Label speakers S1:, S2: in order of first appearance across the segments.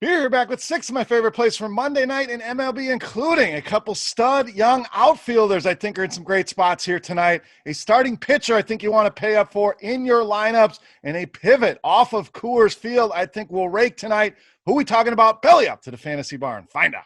S1: Here back with 6 of my favorite plays for Monday night in MLB, including a couple stud young outfielders I think are in some great spots here tonight. A starting pitcher I think you want to pay up for in your lineups, and a pivot off of Coors Field I think will rake tonight. Who are we talking about? Belly up to the Fantasy Barn. Find out.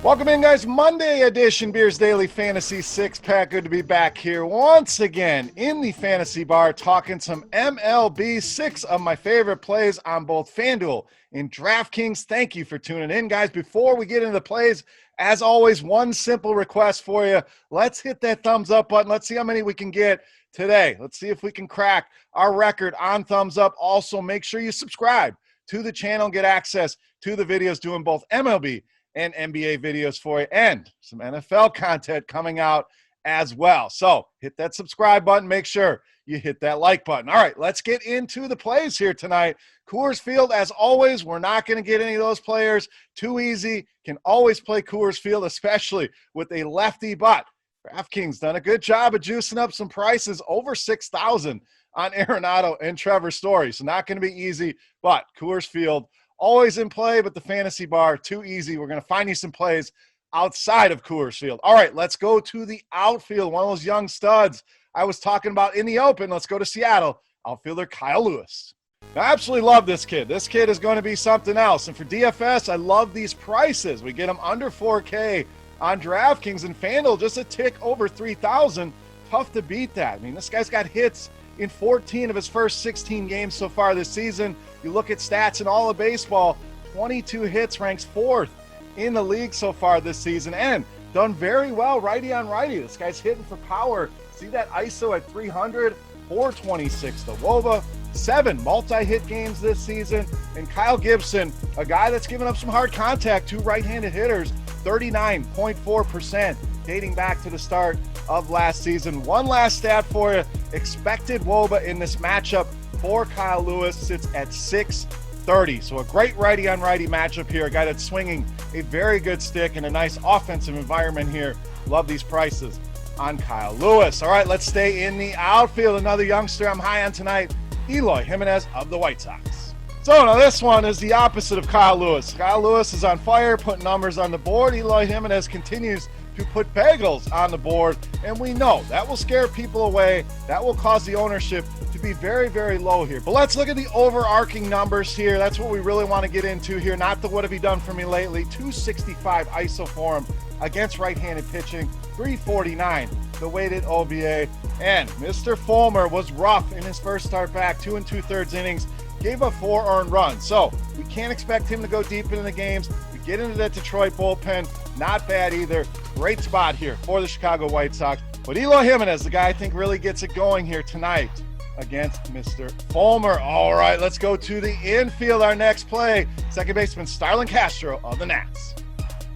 S1: Welcome in, guys. Monday edition Beers Daily Fantasy Six-Pack. Good to be back here once again in the Fantasy Bar talking some MLB. 6 of my favorite plays on both FanDuel and DraftKings. Thank you for tuning in, guys. Before we get into the plays, as always, one simple request for you. Let's hit that thumbs up button. Let's see how many we can get today. Let's see if we can crack our record on thumbs up. Also, make sure you subscribe to the channel and get access to the videos doing both MLB and NBA videos for you, and some NFL content coming out as well. So hit that subscribe button. Make sure you hit that like button. All right, let's get into the plays here tonight. Coors Field, as always, we're not going to get any of those players too easy. Can always play Coors Field, especially with a lefty, but DraftKings done a good job of juicing up some prices, over 6,000 on Arenado and Trevor Story. So not going to be easy, but Coors Field always in play, but the Fantasy Bar, too easy. We're going to find you some plays outside of Coors Field. All right, let's go to the outfield. One of those young studs I was talking about in the open. Let's go to Seattle. Outfielder Kyle Lewis. I absolutely love this kid. This kid is going to be something else. And for DFS, I love these prices. We get them under 4K on DraftKings, and FanDuel just a tick over 3,000. Tough to beat that. I mean, this guy's got hits in 14 of his first 16 games so far this season. You look at stats in all of baseball, 22 hits, ranks 4th in the league so far this season, and done very well righty on righty. This guy's hitting for power. See that ISO at 300, 426 the WOBA, 7 multi-hit games this season. And Kyle Gibson, a guy that's given up some hard contact to right-handed hitters, 39.4%. dating back to the start of last season. One last stat for you. Expected WOBA in this matchup for Kyle Lewis sits at 630. So a great righty-on-righty matchup here. A guy that's swinging a very good stick in a nice offensive environment here. Love these prices on Kyle Lewis. All right, let's stay in the outfield. Another youngster I'm high on tonight, Eloy Jimenez of the White Sox. So now this one is the opposite of Kyle Lewis. Kyle Lewis is on fire, putting numbers on the board. Eloy Jimenez continues to put bagels on the board, and we know that will scare people away. That will cause the ownership to be very, very low here. But let's look at the overarching numbers here. That's what we really want to get into here, not the what have you done for me lately. 265 ISO for him against right-handed pitching, 349 the weighted OBA, and Mr. Fulmer was rough in his first start back, 2 2/3 innings, gave up 4 earned runs. So we can't expect him to go deep into the games. We get into that Detroit bullpen, not bad either. Great spot here for the Chicago White Sox. But Eloy Jimenez, the guy I think really gets it going here tonight against Mr. Fulmer. All right, let's go to the infield. Our next play, second baseman Starlin Castro of the Nats.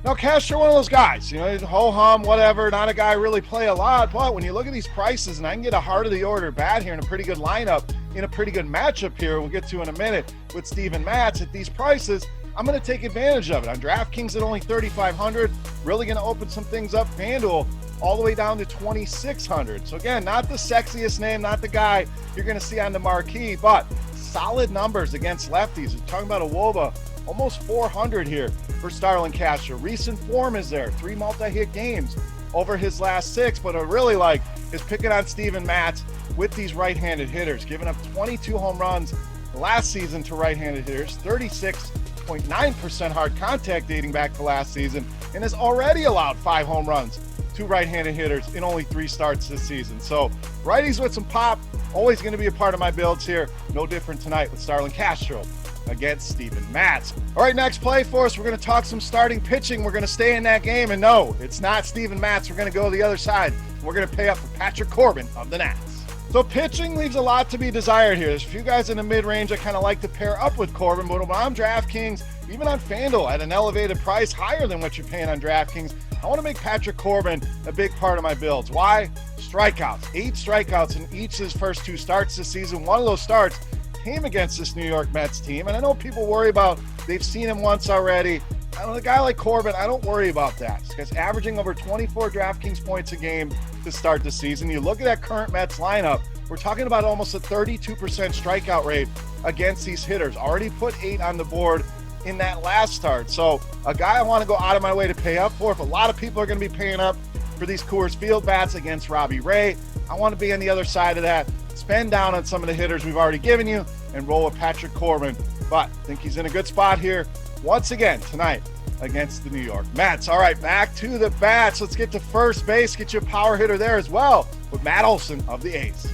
S1: Now, Castro, one of those guys, you know, ho-hum, whatever, not a guy I really play a lot, but when you look at these prices, and I can get a heart of the order bat here in a pretty good lineup, in a pretty good matchup here, we'll get to in a minute, with Steven Matz at these prices, I'm going to take advantage of it. On DraftKings at only 3,500, really going to open some things up. FanDuel all the way down to 2,600. So again, not the sexiest name, not the guy you're going to see on the marquee, but solid numbers against lefties. We're talking about a WOBA, almost 400 here for Starlin Castro. Recent form is there, 3 multi-hit games over his last 6, but I really like is picking on Steven Matz with these right-handed hitters, giving up 22 home runs last season to right-handed hitters, 36.9% hard contact dating back to last season, and has already allowed 5 home runs to right-handed hitters in only 3 starts this season. So righties with some pop, always going to be a part of my builds here. No different tonight with Starlin Castro against Steven Matz. All right, next play for us, we're going to talk some starting pitching. We're going to stay in that game, and no, it's not Steven Matz. We're going to go the other side. We're going to pay up for Patrick Corbin of the Nats. So pitching leaves a lot to be desired here. There's a few guys in the mid-range I kind of like to pair up with Corbin, but when I'm DraftKings, even on FanDuel at an elevated price, higher than what you're paying on DraftKings, I want to make Patrick Corbin a big part of my builds. Why? Strikeouts. 8 strikeouts in each of his first 2 starts this season. One of those starts came against this New York Mets team, and I know people worry about they've seen him once already. I know a guy like Corbin, I don't worry about that. This guy's averaging over 24 DraftKings points a game to start the season. You look at that current Mets lineup, we're talking about almost a 32% strikeout rate against these hitters. Already put 8 on the board in that last start. So a guy I want to go out of my way to pay up for. If a lot of people are going to be paying up for these Coors Field bats against Robbie Ray, I want to be on the other side of that. Spend down on some of the hitters we've already given you and roll with Patrick Corbin. But I think he's in a good spot here once again tonight against the New York Mets. All right, back to the bats. Let's get to first base. Get you a power hitter there as well with Matt Olsen of the A's.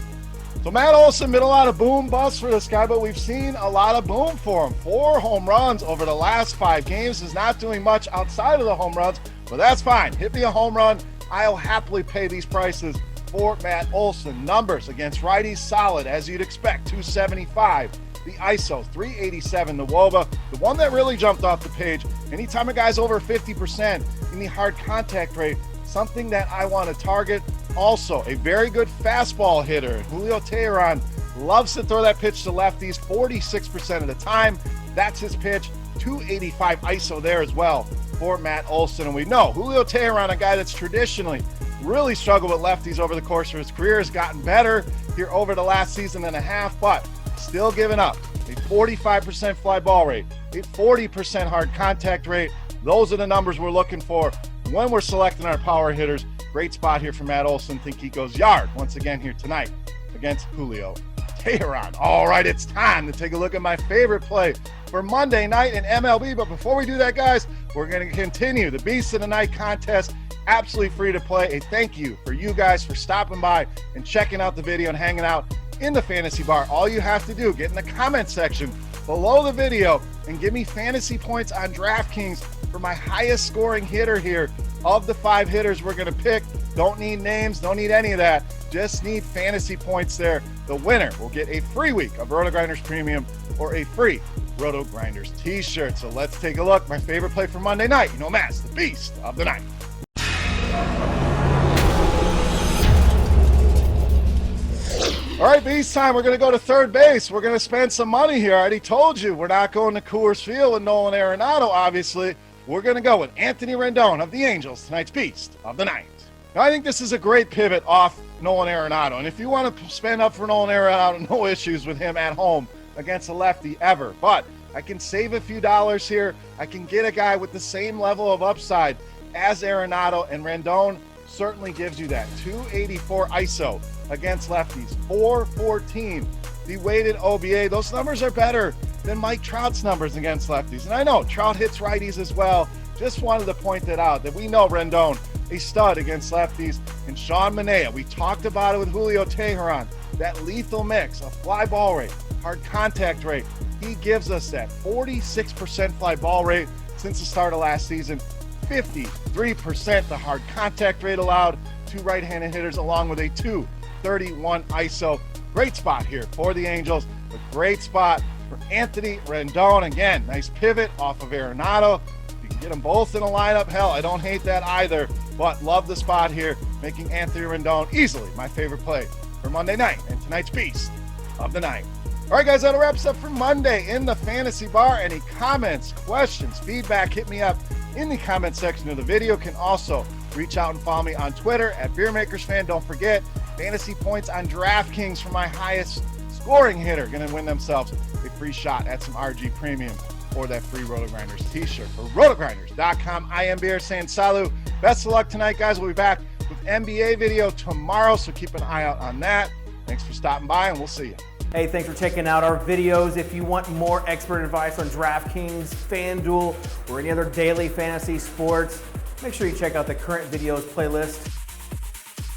S1: So Matt Olsen, been a lot of boom bust for this guy, but we've seen a lot of boom for him. 4 home runs over the last 5 games. Is not doing much outside of the home runs, but that's fine. Hit me a home run. I'll happily pay these prices for Matt Olsen. Numbers against righties, solid, as you'd expect, 275. The ISO, 387. The WOBA, the one that really jumped off the page, anytime a guy's over 50% in the hard contact rate, something that I want to target. Also, a very good fastball hitter. Julio Teheran loves to throw that pitch to lefties 46% of the time. That's his pitch. 285 ISO there as well for Matt Olsen. And we know Julio Teheran, a guy that's traditionally really struggled with lefties over the course of his career, has gotten better here over the last season and a half, but still giving up a 45% fly ball rate, a 40% hard contact rate. Those are the numbers we're looking for when we're selecting our power hitters. Great spot here for Matt Olsen. Think he goes yard once again here tonight against Julio Teheran. All right, it's time to take a look at my favorite play for Monday night in MLB. But before we do that, guys, we're going to continue the Beast of the Night contest. Absolutely free to play. A thank you for you guys for stopping by and checking out the video and hanging out in the fantasy bar. All you have to do, get in the comment section below the video and give me fantasy points on DraftKings for my highest scoring hitter here of the 5 hitters we're going to pick. Don't need names, don't need any of that. Just need fantasy points there. The winner will get a free week of RotoGrinders Premium or a free RotoGrinders t-shirt. So let's take a look. My favorite play for Monday night. You know, Matt's the Beast of the Night. All right, Beast time. We're going to go to third base. We're going to spend some money here. I already told you we're not going to Coors Field with Nolan Arenado, obviously. We're going to go with Anthony Rendon of the Angels, tonight's Beast of the Night. Now, I think this is a great pivot off Nolan Arenado. And if you want to spend up for Nolan Arenado, no issues with him at home against a lefty ever. But I can save a few dollars here. I can get a guy with the same level of upside as Arenado, and Rendon certainly gives you that. 284 ISO against lefties, 414 the weighted OBA. Those numbers are better than Mike Trout's numbers against lefties. And I know Trout hits righties as well. Just wanted to point that out, that we know Rendon, a stud against lefties. And Sean Manaea, we talked about it with Julio Teheran, that lethal mix of fly ball rate, hard contact rate. He gives us that 46% fly ball rate since the start of last season. 53% the hard contact rate allowed to right-handed hitters, along with a 231 ISO. Great spot here for the Angels. A great spot for Anthony Rendon. Again, nice pivot off of Arenado. You can get them both in a lineup. Hell, I don't hate that either, but love the spot here, making Anthony Rendon easily my favorite play for Monday night and tonight's Beast of the Night. All right, guys, that wraps up for Monday in the Fantasy Bar. Any comments, questions, feedback, hit me up in the comment section of the video. Can also reach out and follow me on Twitter at Beermakersfan. Don't forget, fantasy points on DraftKings for my highest scoring hitter. Going to win themselves a free shot at some RG Premium or that free RotoGrinders t-shirt. For RotoGrinders.com, I am Beermakersfan. Salut. Best of luck tonight, guys. We'll be back with NBA video tomorrow, so keep an eye out on that. Thanks for stopping by, and we'll see you.
S2: Hey, thanks for checking out our videos. If you want more expert advice on DraftKings, FanDuel, or any other daily fantasy sports, make sure you check out the current videos playlist